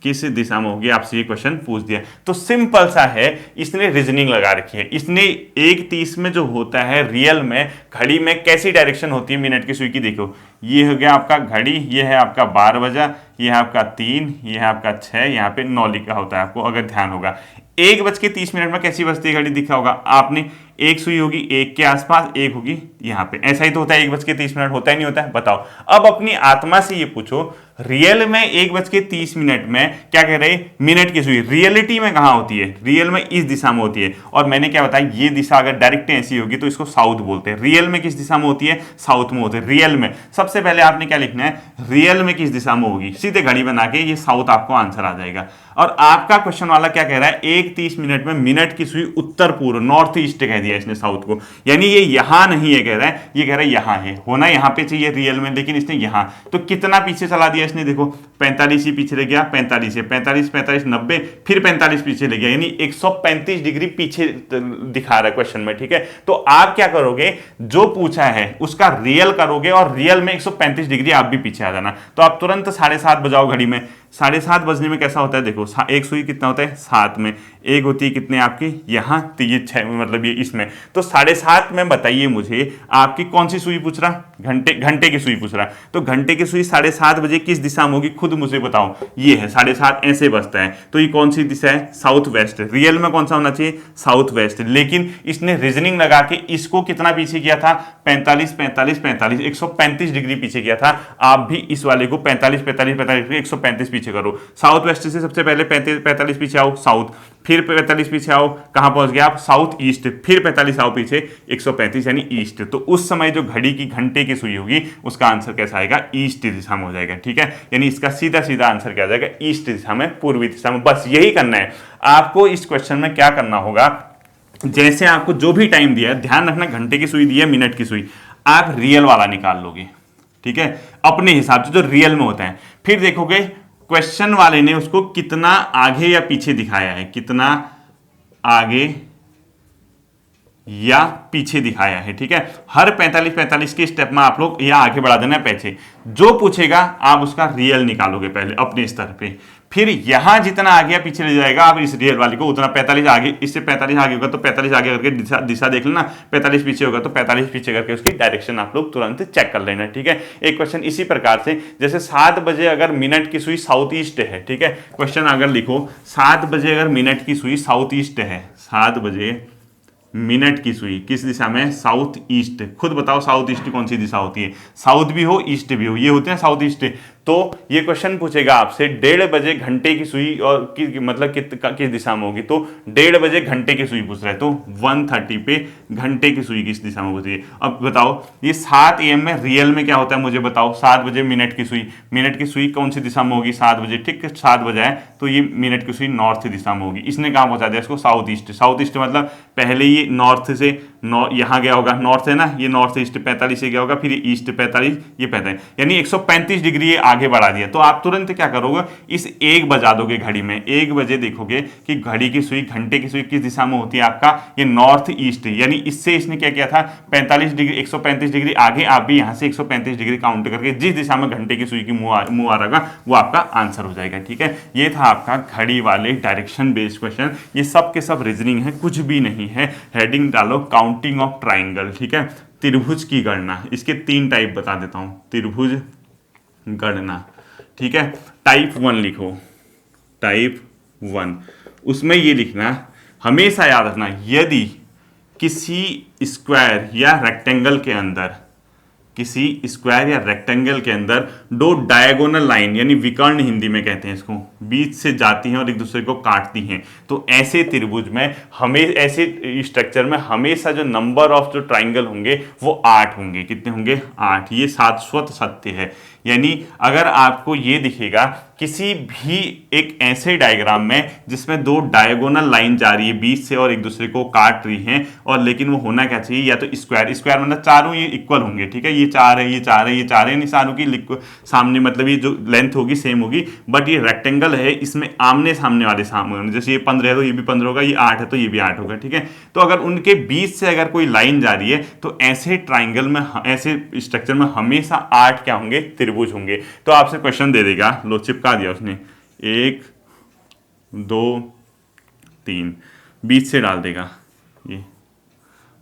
किस दिशा में होगी, आपसे ये क्वेश्चन पूछ दिया। तो सिंपल सा है, इसने रीजनिंग लगा रखी है, इसने 1:30 में जो होता है रियल में घड़ी में कैसी डायरेक्शन होती है मिनट की सुई की, देखो ये हो गया आपका घड़ी, ये है आपका 12 बजा, ये है आपका 3, ये है आपका 6, यहाँ पे 9 लिखा होता है आपको अगर ध्यान होगा। 1:30 में कैसी बजती है घड़ी दिखा होगा आपने, एक सुई होगी 1 के आसपास, एक होगी यहाँ पे, ऐसा ही तो होता है, 1:30 होता ही नहीं होता है, बताओ। अब अपनी आत्मा से ये पूछो, रियल में 1:30 में क्या कह रहे हैं, मिनट की सुई रियलिटी में कहाँ होती है, रियल में इस दिशा में होती है, और मैंने क्या बताया ये दिशा अगर डायरेक्ट ऐसी होगी तो इसको साउथ बोलते हैं। रियल में किस दिशा में होती है, साउथ में होती है रियल में। सबसे पहले आपने क्या लिखना है, रियल में किस दिशा में होगी, सीधे घड़ी बना के ये साउथ आपको आंसर आ जाएगा। और आपका क्वेश्चन वाला क्या कह रहा है, 1:30 में मिनट की सुई उत्तर पूर्व नॉर्थ ईस्ट कह दिया इसने साउथ को, यानी ये यहां नहीं है कह रहा है, ये कह रहा है यहां है, होना यहां पे चाहिए रियल में, लेकिन इसने यहां, तो कितना पीछे चला दिया इसने, देखो 45 ही पीछे ले गया, 45 है, 45 45 90, फिर 45 पीछे ले गया, यानी 135 डिग्री पीछे दिखा रहा है क्वेश्चन में, ठीक है। तो आप क्या करोगे, जो पूछा है उसका रियल करोगे और रियल में 135 डिग्री आप भी पीछे आ जाना, तो आप तुरंत 7:30 बजाओ घड़ी में। 7:30 बजने में कैसा होता है, देखो एक सुई कितना होता है 7 में, एक होती है कितने आपकी यहाँ, तो ये 6 में, मतलब ये इसमें, तो 7:30 में बताइए मुझे आपकी कौन सी सुई पूछ रहा, घंटे की सुई पूछ रहा, तो घंटे की सुई 7:30 बजे किस दिशा में होगी, खुद मुझे बताओ। ये है 7:30 ऐसे बजता है, तो ये कौन सी दिशा है, साउथ वेस्ट। रियल में कौन सा होना चाहिए, साउथ वेस्ट, लेकिन इसने रीजनिंग लगा के इसको कितना पीछे किया था, 45 45 45 135 डिग्री पीछे किया था। आप भी इस वाले को 45 45 45 135 पीछे करो, साउथ वेस्ट से सबसे पहले 45 पीछे आओ साउथ, फिर 45 पीछे आओ, कहां पहुंच गया आप, साउथ ईस्ट, फिर 45 आओ पीछे 135 यानी ईस्ट। तो उस समय जो घड़ी की घंटे की सुई होगी उसका आंसर कैसा आएगा, ईस्ट दिशा में हो जाएगा, ठीक है। यानी इसका सीधा सीधा आंसर क्या आ जाएगा, ईस्ट दिशा में, पूर्वी दिशा में। बस यही करना है आपको। इस क्वेश्चन में क्या करना होगा, जैसे आपको जो भी टाइम दिया है, ध्यान रखना घंटे की सुई दी है, मिनट की सुई, आप रियल वाला निकाल लोगे, ठीक है, अपने हिसाब से जो रियल में होता है। फिर देखोगे क्वेश्चन वाले ने उसको कितना आगे या पीछे दिखाया है, कितना आगे या पीछे दिखाया है, ठीक है। हर 45 45 के स्टेप में आप लोग या आगे बढ़ा देना पीछे, जो पूछेगा आप उसका रियल निकालोगे पहले अपने स्तर पे, फिर यहां जितना आगे या पीछे ले जाएगा आप इस रियल वाले को उतना 45 आगे, इससे 45 आगे होगा तो 45 आगे करके दिशा देख लेना, 45 पीछे होगा तो 45 पीछे करके उसकी डायरेक्शन आप लोग तुरंत चेक कर लेना, ठीक है। एक क्वेश्चन इसी प्रकार से, जैसे 7 बजे अगर मिनट की सुई साउथ ईस्ट है, ठीक है, क्वेश्चन अगर लिखो 7 बजे अगर मिनट की सुई साउथ ईस्ट है, 7 बजे मिनट की सुई किस दिशा में, साउथ ईस्ट, खुद बताओ साउथ ईस्ट कौन सी दिशा होती है, साउथ भी हो ईस्ट भी हो, ये होते हैं साउथ ईस्ट। तो ये क्वेश्चन पूछेगा आपसे 1:30 बजे घंटे की सुई और मतलब किस दिशा में होगी, तो 1:30 बजे घंटे की सुई पूछ रहा है, तो 1:30 पे घंटे की सुई किस दिशा में होती है। अब बताओ ये 7 AM में रियल में क्या होता है, मुझे बताओ। 7 बजे मिनट की सुई कौन सी दिशा में होगी, 7 बजे, ठीक है, 7 बजे है तो ये मिनट की सुई नॉर्थ दिशा में होगी। इसने कहाँ पहुंचा दिया इसको, साउथ ईस्ट। साउथ ईस्ट मतलब पहले ये नॉर्थ से यहाँ गया होगा, नॉर्थ है ना, ये नॉर्थ ईस्ट 45 से गया होगा, फिर ईस्ट 45, ये 45, यानी 135 डिग्री ये आगे बढ़ा दिया। तो आप तुरंत क्या करोगे, इस 1 बजा दोगे घड़ी में, 1 बजे देखोगे कि घड़ी की सुई, घंटे की सुई किस दिशा में होती है आपका, ये नॉर्थ ईस्ट, यानी इससे इसने क्या किया था 45 डिग्री, 135 डिग्री आगे, आप भी यहाँ से 135 डिग्री काउंट करके जिस दिशा में घंटे की सुई की मुंह आ रहा वो आपका आंसर हो जाएगा, ठीक है। ये था आपका घड़ी वाले डायरेक्शन बेस्ड क्वेश्चन। ये सब के सब रीजनिंग है, कुछ भी नहीं है। हेडिंग डालो काउंटिंग ऑफ ट्राइंगल, ठीक है। त्रिभुज की गणना, इसके 3 टाइप बता देता हूं। त्रिभुज गणना, ठीक है। टाइप 1 लिखो, टाइप 1, उसमें ये लिखना, हमेशा याद रखना, यदि किसी स्क्वायर या रेक्टेंगल के अंदर, किसी स्क्वायर या रेक्टेंगल के अंदर 2 डायगोनल लाइन, यानी विकर्ण हिंदी में कहते हैं इसको, बीच से जाती हैं और एक दूसरे को काटती हैं, तो ऐसे त्रिभुज में ऐसे स्ट्रक्चर में हमेशा जो नंबर ऑफ जो ट्राइंगल होंगे वो 8 होंगे। कितने होंगे, 8। ये शाश्वत सत्य है, यानी अगर आपको ये दिखेगा किसी भी एक ऐसे डायग्राम में जिसमें दो डायगोनल लाइन जा रही है बीच से और एक दूसरे को काट रही हैं, और लेकिन वो होना क्या चाहिए, या तो स्क्वायर, स्क्वायर मतलब चारों ये इक्वल होंगे, ठीक है, ये चार है, ये चार है, ये चार है, चारों की सामने मतलब ये जो लेंथ होगी सेम होगी, बट ये रेक्टेंगल है, इसमें आमने सामने वाले सामने, जैसे ये 15 है तो ये भी 15 होगा, ये 8 है तो ये भी 8 होगा, ठीक है। तो अगर उनके बीच से अगर कोई लाइन जा रही है तो ऐसे ट्राइंगल में, ऐसे स्ट्रक्चर में हमेशा 8 क्या होंगे, त्रिभुज होंगे। तो आपसे क्वेश्चन दे देगा, लो चिपका दिया उसने, 1 2 3, बीच से डाल देगा, ये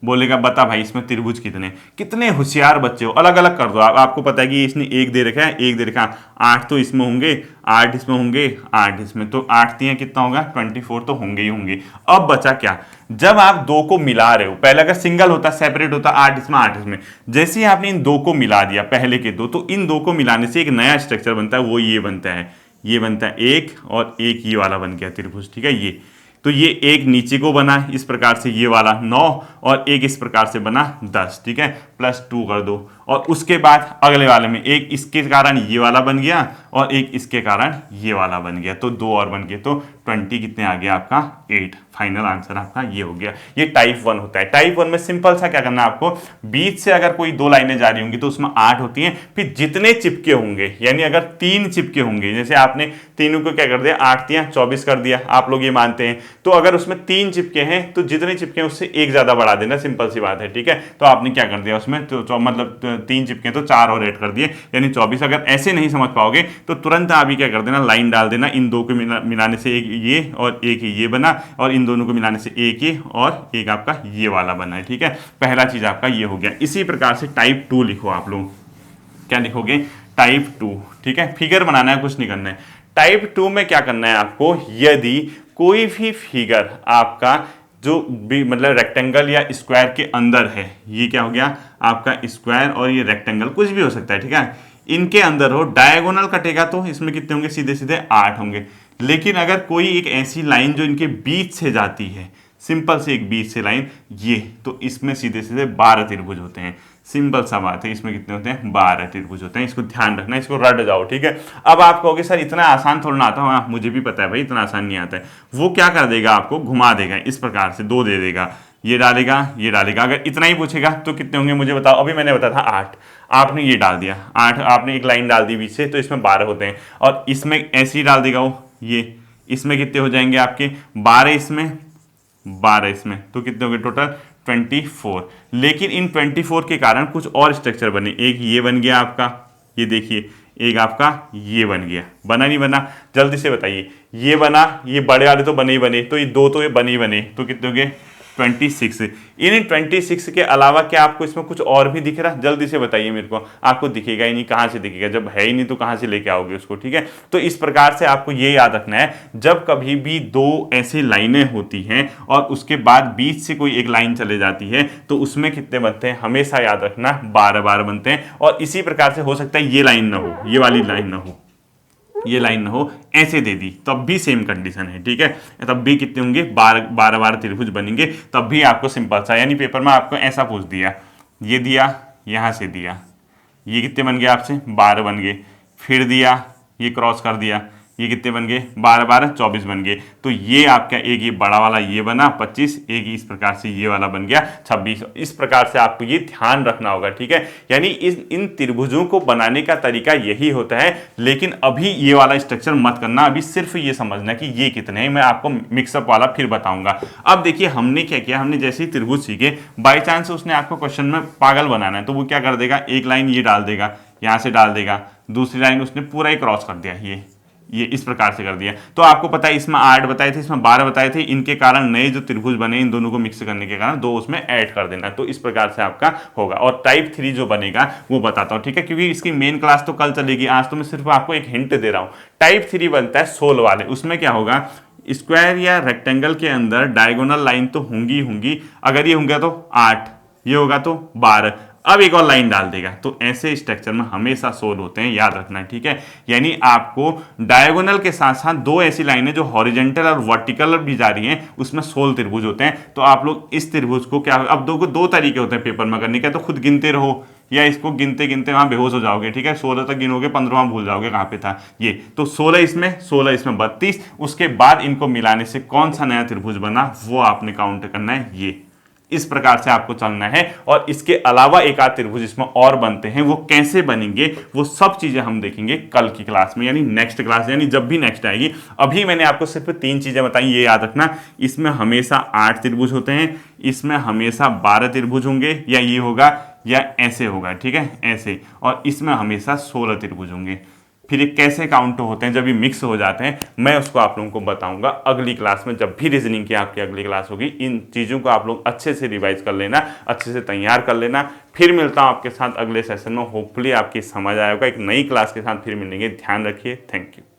बोलेगा बता भाई इसमें त्रिभुज कितने। कितने होशियार बच्चे हो, अलग अलग कर दो आपको पता है कि इसने एक दे रखा है, एक दे रखा है, 8 तो इसमें होंगे, 8 इसमें होंगे, 8 इसमें, तो 8 3 कितना होगा, 24 तो होंगे ही होंगे। अब बचा क्या, जब आप दो को मिला रहे हो, पहले अगर सिंगल होता सेपरेट होता 8 इसमें 8 इसमें, जैसे ही आपने इन दो को मिला दिया पहले के दो, तो इन दो को मिलाने से एक नया स्ट्रक्चर बनता है, वो ये बनता है, ये बनता है एक, और एक ये वाला बन गया त्रिभुज, ठीक है। ये तो ये एक नीचे को बना इस प्रकार से, ये वाला 9, और एक इस प्रकार से बना 10, ठीक है, +2 कर दो, और उसके बाद अगले वाले में एक इसके कारण ये वाला बन गया और एक इसके कारण ये वाला बन गया, तो दो और बन गए, तो 20 कितने आ गया आपका, 8। फाइनल आंसर आपका ये हो गया। ये टाइप 1 होता है। टाइप 1 में सिंपल सा क्या करना है आपको, बीच से अगर कोई दो लाइनें जा रही होंगी तो उसमें 8 होती हैं, फिर जितने चिपके होंगे, यानी अगर 3 चिपके होंगे, जैसे आपने तीनों को क्या कर दिया, 8 3 24 कर दिया, आप लोग ये मानते हैं, तो अगर उसमें 3 चिपके हैं तो जितने चिपके हैं उससे एक ज्यादा बढ़ा देना, सिंपल सी बात है, ठीक है। तो आपने क्या कर दिया उसमें, तो मतलब 3 चिपके तो 4 और ऐड कर दिए, यानी 24। अगर ऐसे नहीं समझ पाओगे तो तुरंत आप ही क्या कर देना, लाइन डाल देना, इन दो को मिलाने से एक ये और एक ये बना, और इन दोनों को मिलाने से एक ये और एक आपका ये वाला बना है, ठीक है। पहला चीज आपका ये हो गया। इसी प्रकार से टाइप 2 लिखो आप लोग, क्या लिखोगे, टाइप 2, ठीक है। फिगर बनाना है, कुछ नहीं करना है। टाइप 2 में क्या करना है आपको, यदि कोई भी फिगर आपका जो भी मतलब रेक्टेंगल या स्क्वायर के अंदर है, ये क्या हो गया आपका स्क्वायर, और ये रेक्टेंगल कुछ भी हो सकता है, ठीक है, इनके अंदर हो, डायगोनल कटेगा तो इसमें कितने होंगे, सीधे सीधे 8 होंगे। लेकिन अगर कोई एक ऐसी लाइन जो इनके बीच से जाती है, सिंपल से एक बीच से लाइन ये, तो इसमें सीधे सीधे 12 त्रिभुज होते हैं। सिंपल सा बात है, इसमें कितने होते हैं, 12 त्रिभुज होते हैं। इसको ध्यान रखना, इसको रट जाओ, ठीक है। अब आप कहोगे सर इतना आसान थोड़ा ना आता है, हाँ मुझे भी पता है भाई इतना आसान नहीं आता है। वो क्या कर देगा, आपको घुमा देगा इस प्रकार से, 2 दे देगा, ये डालेगा ये डालेगा। अगर इतना ही पूछेगा तो कितने होंगे मुझे बताओ, अभी मैंने बताया था 8, आपने ये डाल दिया 8, आपने एक लाइन डाल दी बीच से, तो इसमें 12 होते हैं, और इसमें ऐसे ही डाल देगा वो, ये इसमें कितने हो जाएंगे आपके, 12 इसमें 12 इसमें, तो कितने हो गए टोटल 24। लेकिन इन 24 के कारण कुछ और स्ट्रक्चर बने, एक ये बन गया आपका, ये देखिए, एक आपका ये बन गया, बना नहीं बना, जल्दी से बताइए, ये बना, ये बड़े वाले तो बने ही बने, तो ये दो तो ये बने ही बने, तो कितने हो गए 26। इन 26 के अलावा क्या आपको इसमें कुछ और भी दिख रहा, जल्दी से बताइए मेरे को। आपको दिखेगा ही नहीं, कहाँ से दिखेगा, जब है ही नहीं तो कहाँ से लेके आओगे उसको, ठीक है। तो इस प्रकार से आपको ये याद रखना है, जब कभी भी दो ऐसी लाइनें होती हैं और उसके बाद बीच से कोई एक लाइन चले जाती है, तो उसमें कितने बनते हैं, हमेशा याद रखना 12 बनते हैं। और इसी प्रकार से हो सकता है ये लाइन ना हो, ये वाली लाइन ना हो, ये लाइन ना हो, ऐसे दे दी तब भी सेम कंडीशन है, ठीक है। तब भी कितने होंगे, 12 त्रिभुज बनेंगे, तब भी आपको सिंपल सा, यानी पेपर में आपको ऐसा पूछ दिया, ये दिया, यहां से दिया, ये कितने बन गए आपसे 12 बन गए, फिर दिया, ये क्रॉस कर दिया, ये कितने बन गए 12 12 24 बन गए। तो ये आपका एक ये बड़ा वाला ये बना 25, एक इस प्रकार से ये वाला बन गया 26। इस प्रकार से आपको ये ध्यान रखना होगा, ठीक है। यानी इन त्रिभुजों को बनाने का तरीका यही होता है, लेकिन अभी ये वाला स्ट्रक्चर मत करना, अभी सिर्फ ये समझना कि ये कितने हैं। मैं आपको मिक्सअप वाला फिर बताऊंगा। अब देखिए हमने क्या किया, हमने जैसे ही त्रिभुज सीखे, बाई चांस उसने आपको क्वेश्चन में पागल बनाना है, तो वो क्या कर देगा, एक लाइन ये डाल देगा, यहां से डाल देगा, दूसरी लाइन उसने पूरा ही क्रॉस कर दिया, ये इस प्रकार से कर दिया। तो आपको पता है इसमें 8 बताए थे, इसमें 12 बताए थे, इनके कारण नए जो त्रिभुज बने, इन दोनों को मिक्स करने के कारण 2 उसमें ऐड कर देना। तो इस प्रकार से आपका होगा। और टाइप 3 जो बनेगा वो बताता हूं, ठीक है, क्योंकि इसकी मेन क्लास तो कल चलेगी, आज तो मैं सिर्फ आपको एक हिंट दे रहा हूं। टाइप 3 बनता है 16 वाले, उसमें क्या होगा, स्क्वायर या रेक्टेंगल के अंदर डायगोनल लाइन तो होंगी, अगर ये होंगे तो 8, ये होगा तो 12, अब एक और लाइन डाल देगा। तो ऐसे स्ट्रक्चर में हमेशा 16 होते हैं, याद रखना है, ठीक है। यानी आपको डायगोनल के साथ साथ 2 ऐसी लाइनें जो हॉरिजॉन्टल और वर्टिकल भी जा रही हैं, उसमें 16 त्रिभुज होते हैं। तो आप लोग इस त्रिभुज को क्या, अब 2 तरीके होते हैं पेपर में करने के, तो खुद गिनते रहो, या इसको गिनते गिनते वहां बेहोश हो जाओगे, ठीक है, 16 तक गिनोगे, 15वां भूल जाओगे कहाँ पे था ये। तो 16 इसमें 32, उसके बाद इनको मिलाने से कौन सा नया त्रिभुज बना वो आपने काउंट करना है। ये इस प्रकार से आपको चलना है। और इसके अलावा एक आध त्रिभुज इसमें और बनते हैं, वो कैसे बनेंगे वो सब चीजें हम देखेंगे कल की क्लास में, यानी नेक्स्ट क्लास, यानी जब भी नेक्स्ट आएगी। अभी मैंने आपको सिर्फ 3 चीजें बताई, ये याद रखना। इसमें हमेशा 8 त्रिभुज होते हैं, इसमें हमेशा 12 त्रिभुज होंगे, या ये होगा या ऐसे होगा, ठीक है, ऐसे, और इसमें हमेशा 16 त्रिभुज होंगे। फिर ये कैसे काउंट होते हैं जब ये मिक्स हो जाते हैं, मैं उसको आप लोगों को बताऊंगा अगली क्लास में। जब भी रीजनिंग की आपकी अगली क्लास होगी, इन चीज़ों को आप लोग अच्छे से रिवाइज कर लेना, अच्छे से तैयार कर लेना। फिर मिलता हूं आपके साथ अगले सेशन में, होपफुली आपकी समझ आएगा। एक नई क्लास के साथ फिर मिलेंगे, ध्यान रखिए, थैंक यू।